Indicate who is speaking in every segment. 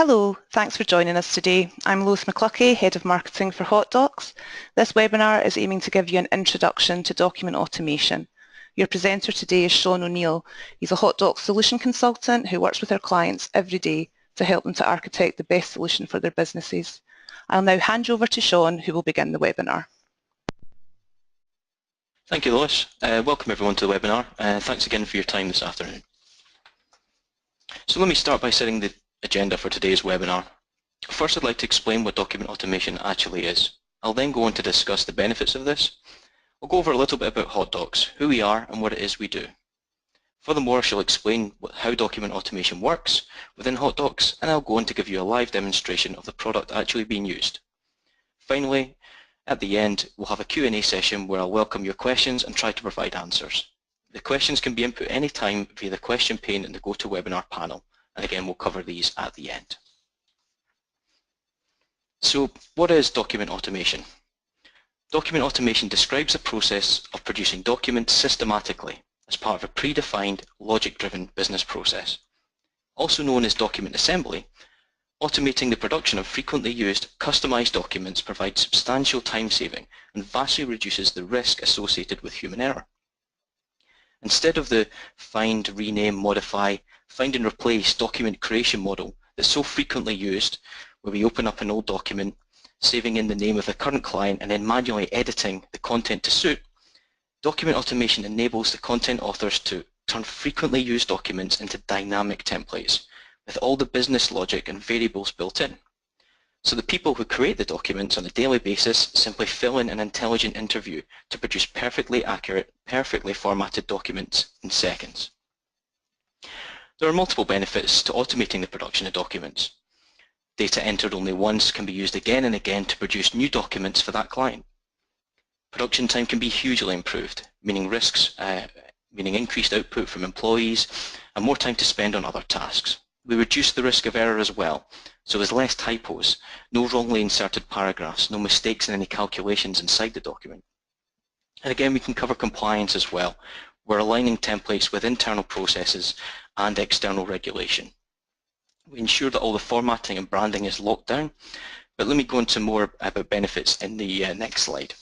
Speaker 1: Hello, thanks for joining us today. I'm Lois McCluckie, Head of Marketing for Hotdocs. This webinar is aiming to give you an introduction to document automation. Your presenter today is Sean O'Neill. He's a Hotdocs solution consultant who works with our clients every day to help them to architect the best solution for their businesses. I'll now hand you over to Sean, who will begin the webinar.
Speaker 2: Thank you, Lois. Welcome everyone to the webinar. Thanks again for your time this afternoon. So let me start by setting the agenda for today's webinar. First, I'd like to explain what document automation actually is. I'll then go on to discuss the benefits of this. We'll go over a little bit about Hotdocs, who we are and what it is we do. Furthermore, I shall explain how document automation works within Hotdocs, and I'll go on to give you a live demonstration of the product actually being used. Finally, at the end, we'll have a Q&A session where I'll welcome your questions and try to provide answers. The questions can be input anytime via the question pane in the GoToWebinar panel, and again we'll cover these at the end. So what is document automation? Document automation describes the process of producing documents systematically as part of a predefined, logic-driven business process. Also known as document assembly, automating the production of frequently used, customized documents provides substantial time saving and vastly reduces the risk associated with human error. Instead of the find, rename, modify, find and replace document creation model that's so frequently used, where we open up an old document, saving in the name of the current client and then manually editing the content to suit, document automation enables the content authors to turn frequently used documents into dynamic templates with all the business logic and variables built in. So the people who create the documents on a daily basis simply fill in an intelligent interview to produce perfectly accurate, perfectly formatted documents in seconds. There are multiple benefits to automating the production of documents. Data entered only once can be used again and again to produce new documents for that client. Production time can be hugely improved, meaning increased output from employees and more time to spend on other tasks. We reduce the risk of error as well, so there's less typos, no wrongly inserted paragraphs, no mistakes in any calculations inside the document. And again, we can cover compliance as well. We're aligning templates with internal processes and external regulation. We ensure that all the formatting and branding is locked down, but let me go into more about benefits in the next slide.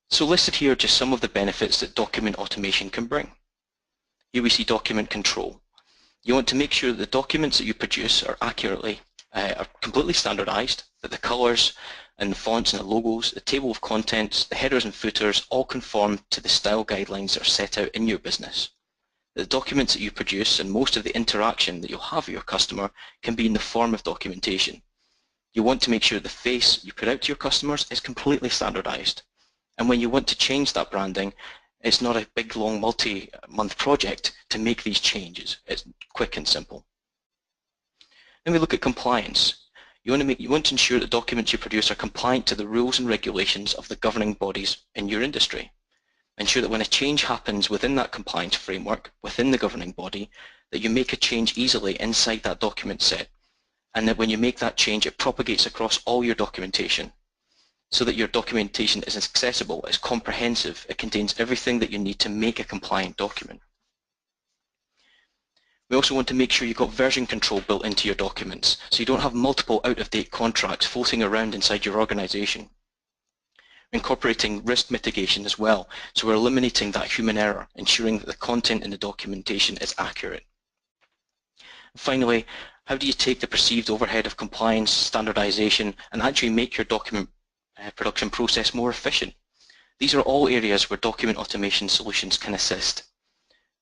Speaker 2: So listed here are just some of the benefits that document automation can bring. Here we see document control. You want to make sure that the documents that you produce are completely standardized, that the colors and the fonts and the logos, the table of contents, the headers and footers all conform to the style guidelines that are set out in your business. The documents that you produce and most of the interaction that you'll have with your customer can be in the form of documentation. You want to make sure the face you put out to your customers is completely standardized. And when you want to change that branding, it's not a big, long, multi-month project to make these changes. It's quick and simple. Then we look at compliance. You want to ensure that documents you produce are compliant to the rules and regulations of the governing bodies in your industry. Ensure that when a change happens within that compliance framework, within the governing body, that you make a change easily inside that document set, and that when you make that change, it propagates across all your documentation, so that your documentation is accessible, it's comprehensive, it contains everything that you need to make a compliant document. We also want to make sure you've got version control built into your documents, so you don't have multiple out-of-date contracts floating around inside your organization. We're incorporating risk mitigation as well, so we're eliminating that human error, ensuring that the content in the documentation is accurate. Finally, how do you take the perceived overhead of compliance, standardization, and actually make your document production process more efficient? These are all areas where document automation solutions can assist.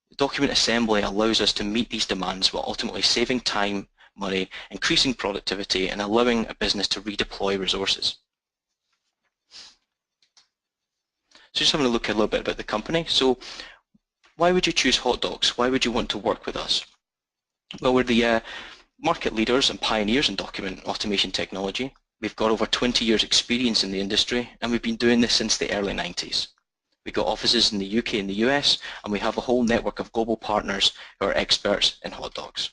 Speaker 2: The document assembly allows us to meet these demands while ultimately saving time, money, increasing productivity, and allowing a business to redeploy resources. So just having a look a little bit about the company. So why would you choose Hotdocs? Why would you want to work with us? Well, we're the market leaders and pioneers in document automation technology. We've got over 20 years experience in the industry, and we've been doing this since the early 90s. We've got offices in the UK and the US, and we have a whole network of global partners who are experts in Hotdocs.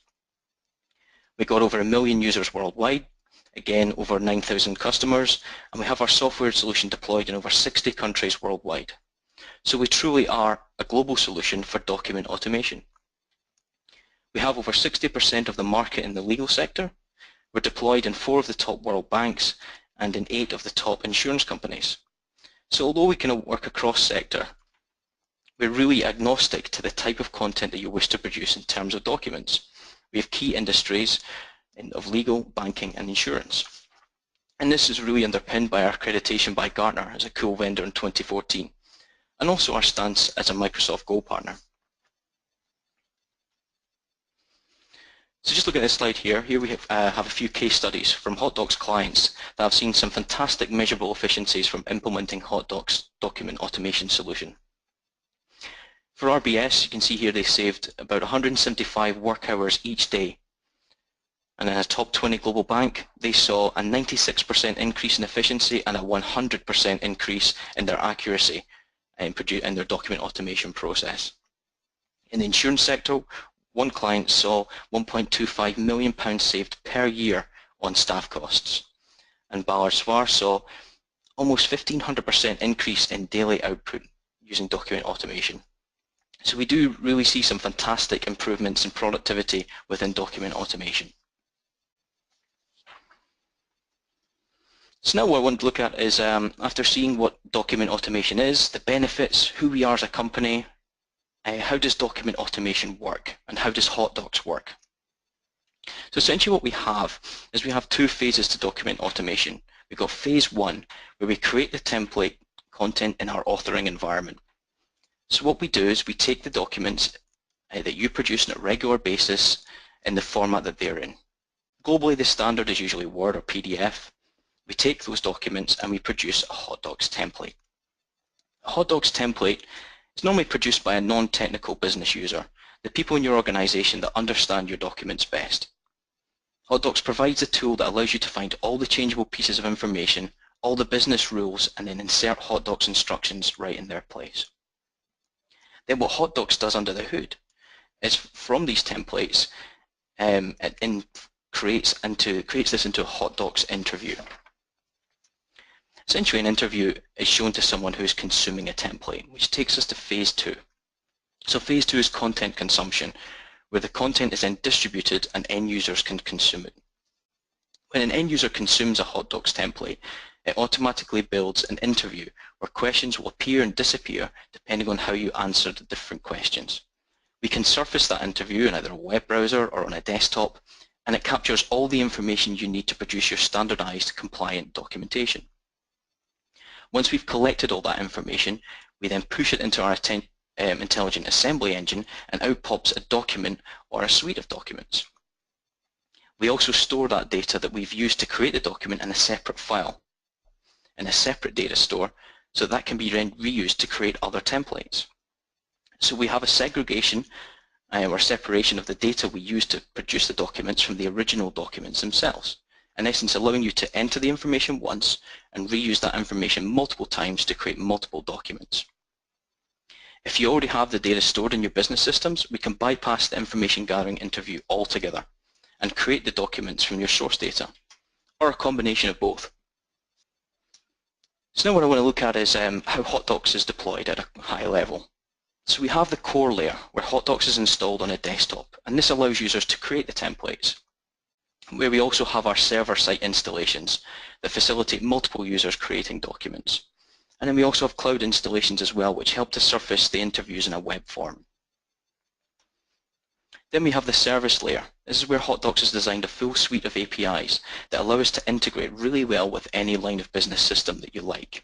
Speaker 2: We've got over 1 million users worldwide, again over 9,000 customers, and we have our software solution deployed in over 60 countries worldwide. So we truly are a global solution for document automation. We have over 60% of the market in the legal sector. We're deployed in 4 of the top world banks and in 8 of the top insurance companies. So although we can work across sector, we're really agnostic to the type of content that you wish to produce in terms of documents. We have key industries of legal, banking and insurance. And this is really underpinned by our accreditation by Gartner as a cool vendor in 2014, and also our stance as a Microsoft Gold partner. So just look at this slide here. Here we have a few case studies from HotDocs clients that have seen some fantastic measurable efficiencies from implementing HotDocs document automation solution. For RBS, you can see here they saved about 175 work hours each day. And in a top 20 global bank, they saw a 96% increase in efficiency and a 100% increase in their accuracy in their document automation process. In the insurance sector, one client saw £1.25 million saved per year on staff costs. And Ballard Swar saw almost 1,500% increase in daily output using document automation. So we do really see some fantastic improvements in productivity within document automation. So now what I want to look at is, after seeing what document automation is, the benefits, who we are as a company, how does document automation work, and how does HotDocs work? So essentially what we have is we have 2 phases to document automation. We've got phase 1, where we create the template content in our authoring environment. So what we do is we take the documents that you produce on a regular basis in the format that they're in. Globally, the standard is usually Word or PDF. We take those documents and we produce a HotDocs template. A HotDocs template is normally produced by a non-technical business user, the people in your organization that understand your documents best. HotDocs provides a tool that allows you to find all the changeable pieces of information, all the business rules, and then insert HotDocs instructions right in their place. Then what HotDocs does under the hood is from these templates, it creates this into a HotDocs interview. Essentially, an interview is shown to someone who is consuming a template, which takes us to phase 2. So phase 2 is content consumption, where the content is then distributed and end users can consume it. When an end user consumes a HotDocs template, it automatically builds an interview where questions will appear and disappear depending on how you answer the different questions. We can surface that interview in either a web browser or on a desktop, and it captures all the information you need to produce your standardized compliant documentation. Once we've collected all that information, we then push it into our intelligent assembly engine, and out pops a document or a suite of documents. We also store that data that we've used to create the document in a separate file, in a separate data store, so that can be then reused to create other templates. So we have a segregation or separation of the data we use to produce the documents from the original documents themselves, in essence allowing you to enter the information once and reuse that information multiple times to create multiple documents. If you already have the data stored in your business systems, we can bypass the information gathering interview altogether and create the documents from your source data, or a combination of both. So now what I want to look at is how HotDocs is deployed at a high level. So we have the core layer where HotDocs is installed on a desktop, and this allows users to create the templates, where we also have our server-side installations that facilitate multiple users creating documents. And then we also have cloud installations as well, which help to surface the interviews in a web form. Then we have the service layer. This is where HotDocs has designed a full suite of APIs that allow us to integrate really well with any line of business system that you like.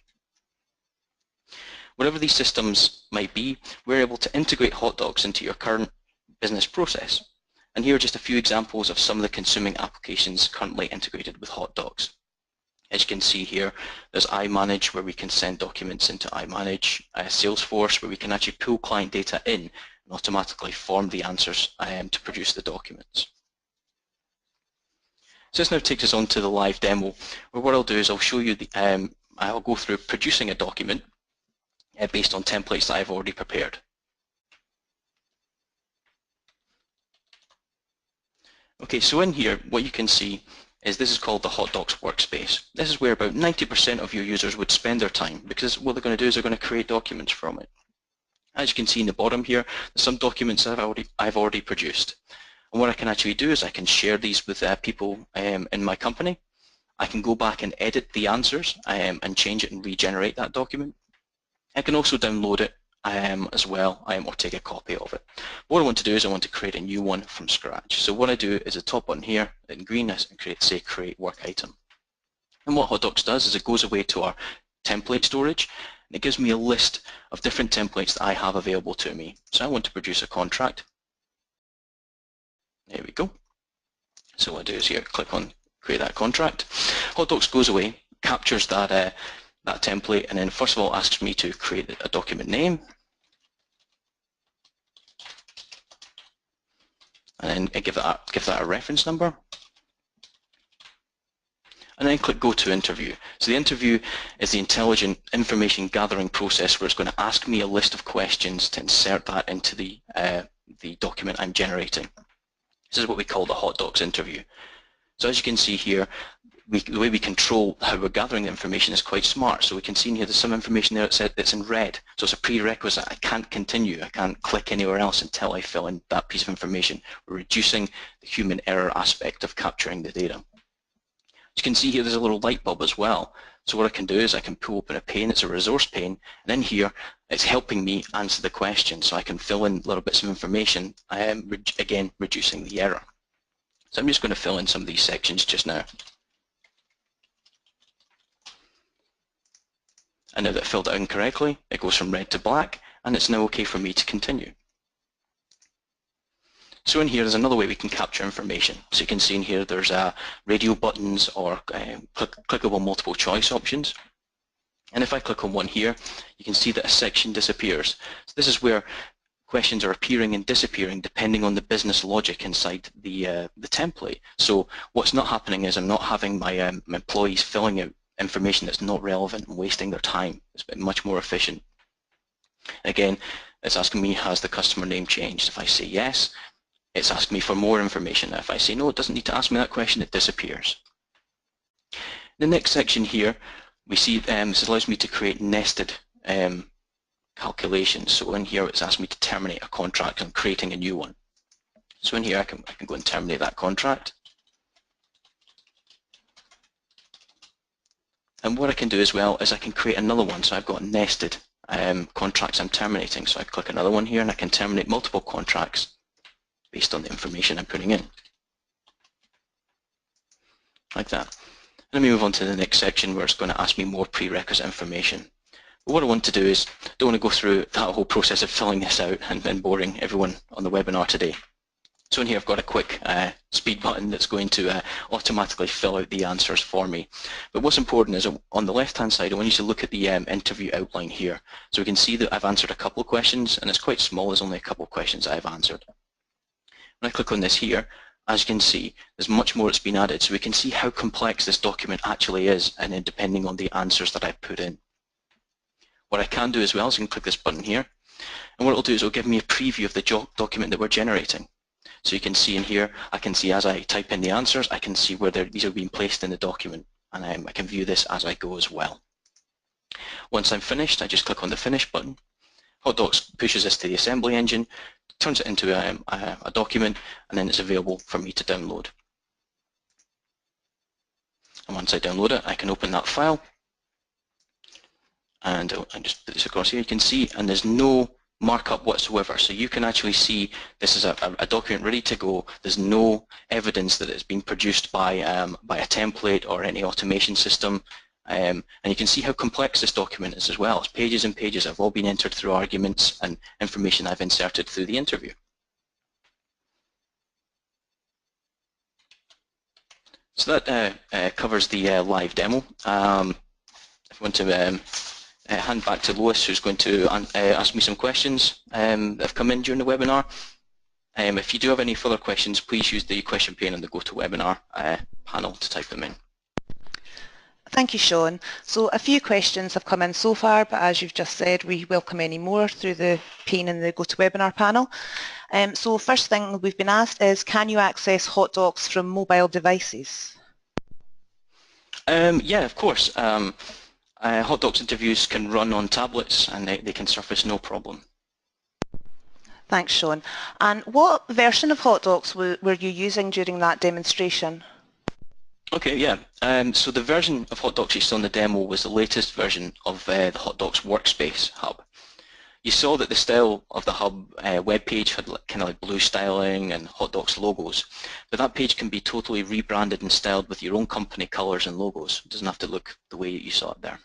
Speaker 2: Whatever these systems might be, we're able to integrate HotDocs into your current business process. And here are just a few examples of some of the consuming applications currently integrated with HotDocs. As you can see here, there's iManage, where we can send documents into iManage, Salesforce, where we can actually pull client data in and automatically form the answers to produce the documents. So this now takes us on to the live demo, where what I'll do is I'll show you, I'll go through producing a document based on templates that I've already prepared. Okay, so in here, what you can see is this is called the HotDocs workspace. This is where about 90% of your users would spend their time, because what they're going to do is they're going to create documents from it. As you can see in the bottom here, there's some documents I've already produced. And what I can actually do is I can share these with people in my company. I can go back and edit the answers and change it and regenerate that document. I can also download it as well, or take a copy of it. What I want to do is I want to create a new one from scratch. So what I do is the top button here in green, I say create work item. And what HotDocs does is it goes away to our template storage, and it gives me a list of different templates that I have available to me. So I want to produce a contract. There we go. So what I do is here, click on create that contract. HotDocs goes away, captures that template, and then first of all asks me to create a document name, and then give that a reference number, and then click Go to Interview. So the interview is the intelligent information gathering process where it's going to ask me a list of questions to insert that into the document I'm generating. This is what we call the HotDocs interview. So as you can see here, the way we control how we're gathering the information is quite smart. So we can see in here there's some information there that's in red. So it's a prerequisite. I can't continue. I can't click anywhere else until I fill in that piece of information. We're reducing the human error aspect of capturing the data. As you can see here, there's a little light bulb as well. So what I can do is I can pull open a pane. It's a resource pane. And in here, it's helping me answer the question. So I can fill in little bits of information, again, reducing the error. So I'm just going to fill in some of these sections just now. And now that I filled it in correctly, it goes from red to black, and it's now okay for me to continue. So in here, there's another way we can capture information. So you can see in here, there's radio buttons or clickable multiple choice options. And if I click on one here, you can see that a section disappears. So this is where questions are appearing and disappearing depending on the business logic inside the template. So what's not happening is I'm not having my employees filling out information that's not relevant and wasting their time. It's been much more efficient. Again, it's asking me, has the customer name changed? If I say yes, it's asking me for more information. If I say no, it doesn't need to ask me that question, it disappears. The next section here, we see this allows me to create nested calculations. So in here, it's asked me to terminate a contract and creating a new one. So in here, I can go and terminate that contract. And what I can do as well is I can create another one. So I've got nested contracts I'm terminating. So I click another one here and I can terminate multiple contracts based on the information I'm putting in. Like that. Let me move on to the next section where it's going to ask me more prerequisite information. But what I want to do is, I don't want to go through that whole process of filling this out and boring everyone on the webinar today. So in here I've got a quick speed button that's going to automatically fill out the answers for me. But what's important is on the left hand side I want you to look at the interview outline here. So we can see that I've answered a couple of questions and it's quite small, there's only a couple of questions I've answered. When I click on this here, as you can see, there's much more that's been added. So we can see how complex this document actually is and then depending on the answers that I put in. What I can do as well is I can click this button here and what it'll do is it'll give me a preview of the document that we're generating. So you can see in here, I can see as I type in the answers, I can see where these are being placed in the document, and I can view this as I go as well. Once I'm finished, I just click on the Finish button. HotDocs pushes this to the assembly engine, turns it into a document, and then it's available for me to download. And once I download it, I can open that file, and I just put this across here. You can see, and there's no markup whatsoever, so you can actually see this is a document ready to go. There's no evidence that it's been produced by a template or any automation system, and you can see how complex this document is as well. It's pages and pages have all been entered through arguments and information I've inserted through the interview. So that covers the live demo. If I want to hand back to Lois, who's going to ask me some questions that have come in during the webinar. If you do have any further questions, please use the question pane on the GoToWebinar panel to type them in.
Speaker 1: Thank you, Sean. So a few questions have come in so far, but as you've just said, we welcome any more through the pane in the GoToWebinar panel. So first thing we've been asked is, can you access HotDocs from mobile devices?
Speaker 2: Yeah, of course. HotDocs interviews can run on tablets and they can surface no problem.
Speaker 1: Thanks, Sean. And what version of HotDocs were you using during that demonstration?
Speaker 2: Okay, yeah. So the version of HotDocs you saw in the demo was the latest version of the Hotdogs Workspace hub. You saw that the style of the hub web page had kind of like blue styling and HotDocs logos, but that page can be totally rebranded and styled with your own company colours and logos. It doesn't have to look the way you saw it there.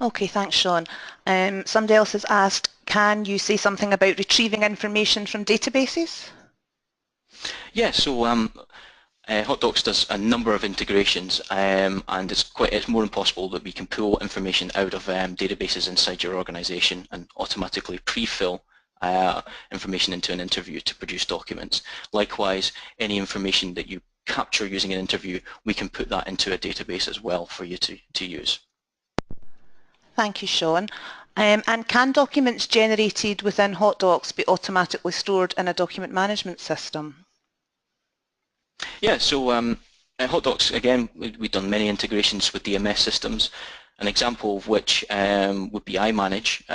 Speaker 1: Okay, thanks, Sean. Somebody else has asked, can you say something about retrieving information from databases?
Speaker 2: Yeah, so HotDocs does a number of integrations, and it's more than possible that we can pull information out of databases inside your organisation and automatically pre-fill information into an interview to produce documents. Likewise, any information that you capture using an interview, we can put that into a database as well for you to use.
Speaker 1: Thank you, Sean. And can documents generated within HotDocs be automatically stored in a document management system?
Speaker 2: Yeah, so at HotDocs, again, we've done many integrations with DMS systems, an example of which would be iManage,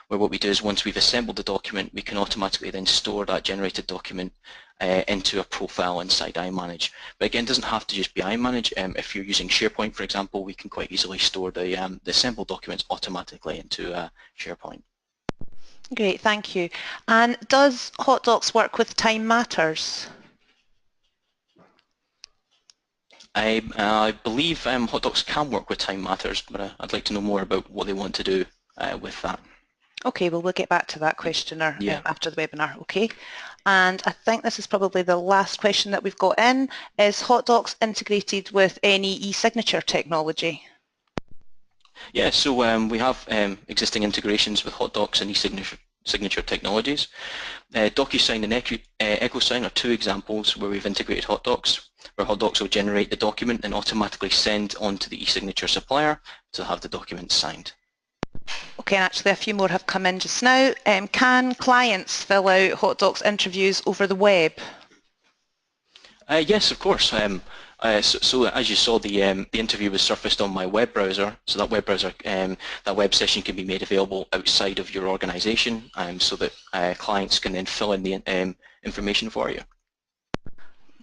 Speaker 2: where what we do is once we've assembled the document, we can automatically then store that generated document into a profile inside iManage. But again, it doesn't have to just be iManage. If you're using SharePoint, for example, we can quite easily store the assembled documents automatically into SharePoint.
Speaker 1: Great, thank you. And does HotDocs work with time matters?
Speaker 2: I believe HotDocs can work with time matters, but I'd like to know more about what they want to do with that.
Speaker 1: Okay, well, we'll get back to that questioner
Speaker 2: Yeah.
Speaker 1: after the webinar, okay? And I think this is probably the last question that we've got in. Is HotDocs integrated with any e-signature technology?
Speaker 2: Yeah, so we have existing integrations with HotDocs and e-signature technologies. DocuSign and EchoSign are two examples where we've integrated HotDocs, where HotDocs will generate the document and automatically send on to the e-signature supplier to have the document signed.
Speaker 1: Okay, and actually a few more have come in just now. Can clients fill out HotDocs interviews over the web?
Speaker 2: Yes, of course. So as you saw, the interview was surfaced on my web browser. So that web browser, that web session can be made available outside of your organisation, so that clients can then fill in the information for you.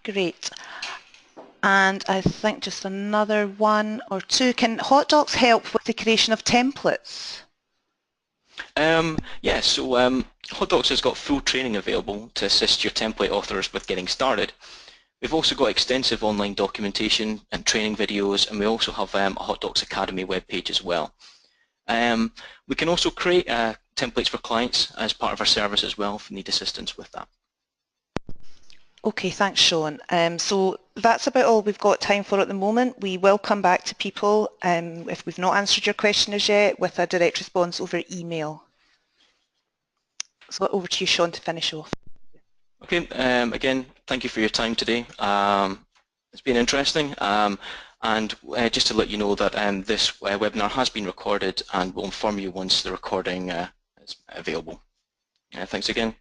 Speaker 1: Great. And I think just another one or two. Can HotDocs help with the creation of templates?
Speaker 2: Yeah, so HotDocs has got full training available to assist your template authors with getting started. We've also got extensive online documentation and training videos, and we also have a HotDocs Academy webpage as well. We can also create templates for clients as part of our service as well if you need assistance with that.
Speaker 1: Okay, thanks, Sean. So that's about all we've got time for at the moment. We will come back to people if we've not answered your question as yet with a direct response over email. So over to you, Sean, to finish off.
Speaker 2: Okay, again, thank you for your time today. It's been interesting, and just to let you know that this webinar has been recorded and we'll inform you once the recording is available. Thanks again.